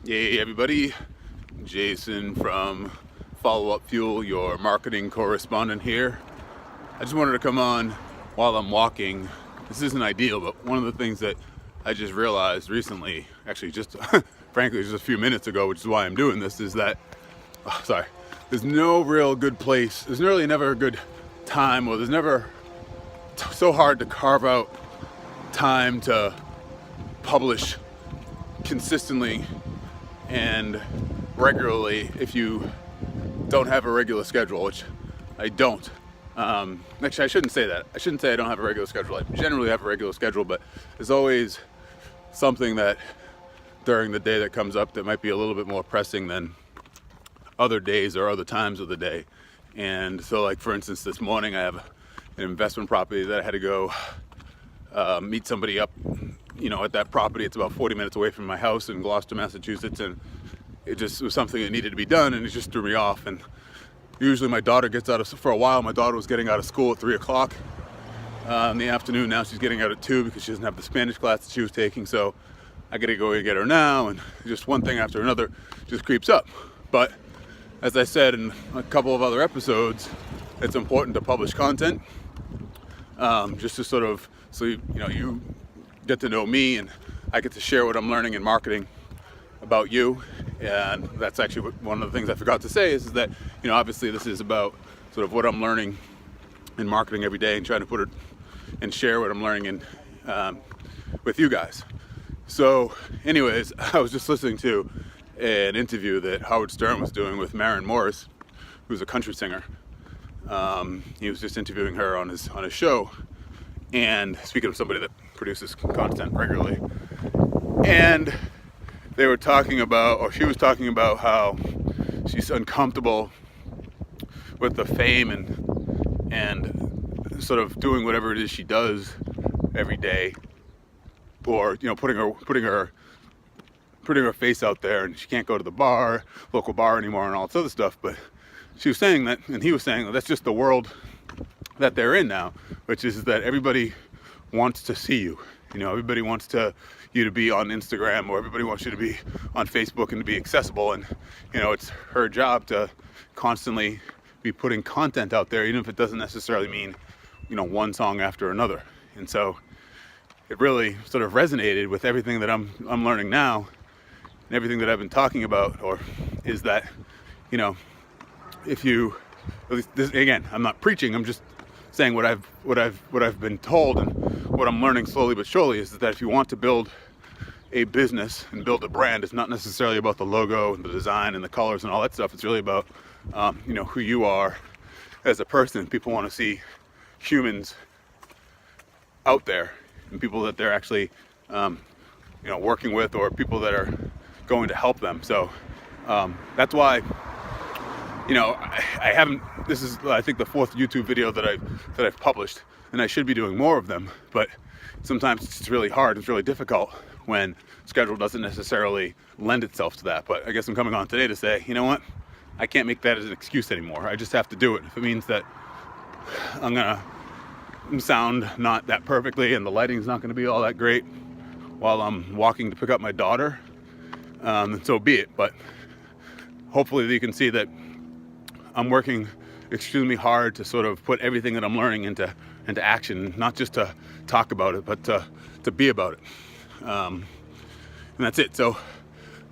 Hey everybody, Jason from Follow Up Fuel, your marketing correspondent here. I just wanted to come on while I'm walking. This isn't ideal, but one of the things that I just realized recently, actually just frankly just a few minutes ago, which is why I'm doing this, is that, there's no real good place, there's really never a good time, or there's never so hard to carve out time to publish consistently and regularly if you don't have a regular schedule, which I don't. Actually, I shouldn't say that. I shouldn't say I don't have a regular schedule. I generally have a regular schedule, but there's always something that during the day that comes up that might be a little bit more pressing than other days or other times of the day. And so, like, for instance, this morning I have an investment property that I had to go meet somebody up, at that property. It's about 40 minutes away from my house in Gloucester, Massachusetts, and it just was something that needed to be done, and it just threw me off. And usually my daughter gets out of, for a while, my daughter was getting out of school at 3 o'clock in the afternoon. Now she's getting out at 2 because she doesn't have the Spanish class that she was taking, so I gotta go and get her now, and just one thing after another just creeps up. But as I said in a couple of other episodes, it's important to publish content, just to sort of, so you get to know me, and I get to share what I'm learning in marketing about you. And that's actually one of the things I forgot to say is that, obviously this is about sort of what I'm learning in marketing every day and trying to put it and share what I'm learning with you guys. So anyways, I was just listening to an interview that Howard Stern was doing with Maren Morris, who's a country singer. He was just interviewing her on his show. And speaking of somebody that produces content regularly, and they were talking about, or she was talking about, how she's uncomfortable with the fame and sort of doing whatever it is she does every day, or putting her face out there, and she can't go to the local bar anymore, and all this other stuff. But she was saying that, and he was saying that that's just the world that they're in now, which is that everybody wants to see you. Everybody wants you to be on Instagram, or everybody wants you to be on Facebook and to be accessible. And it's her job to constantly be putting content out there, even if it doesn't necessarily mean one song after another. And so it really sort of resonated with everything that I'm learning now, and everything that I've been talking about, or is that if you, at least this, again, I'm not preaching, I'm just saying what I've been told, and what I'm learning slowly but surely is that if you want to build a business and build a brand, it's not necessarily about the logo and the design and the colors and all that stuff. It's really about who you are as a person. People want to see humans out there, and people that they're actually working with, or people that are going to help them. So that's why I haven't, this is I think the 4th YouTube video that I've published, and I should be doing more of them, but sometimes it's really hard, it's really difficult when schedule doesn't necessarily lend itself to that. But I guess I'm coming on today to say, you know what, I can't make that as an excuse anymore. I just have to do it. If it means that I'm gonna sound not that perfectly and the lighting's not gonna be all that great while I'm walking to pick up my daughter, then so be it. But hopefully you can see that I'm working extremely hard to sort of put everything that I'm learning into action, not just to talk about it, but to be about it. And that's it. So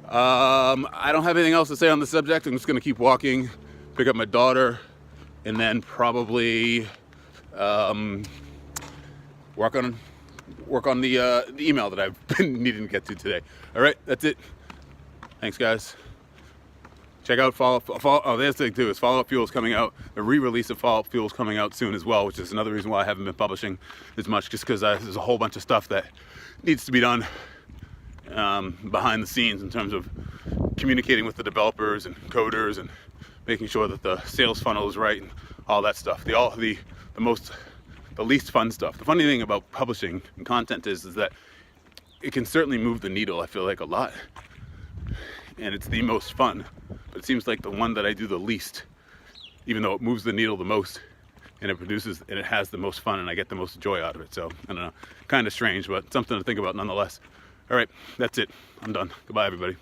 I don't have anything else to say on the subject. I'm just going to keep walking, pick up my daughter, and then probably work on the email that I've been needing to get to today. All right, that's it. Thanks, guys. Check out there's the thing too, is Follow Up Fuel is coming out. The re-release of Follow Up Fuel is coming out soon as well, which is another reason why I haven't been publishing as much, just because there's a whole bunch of stuff that needs to be done behind the scenes in terms of communicating with the developers and coders and making sure that the sales funnel is right and all that stuff. The least fun stuff. The funny thing about publishing and content is that it can certainly move the needle, I feel like, a lot. And it's the most fun, but it seems like the one that I do the least, even though it moves the needle the most, and it produces, and it has the most fun, and I get the most joy out of it. So I don't know, kind of strange, but something to think about nonetheless. All right, that's it. I'm done. Goodbye, everybody.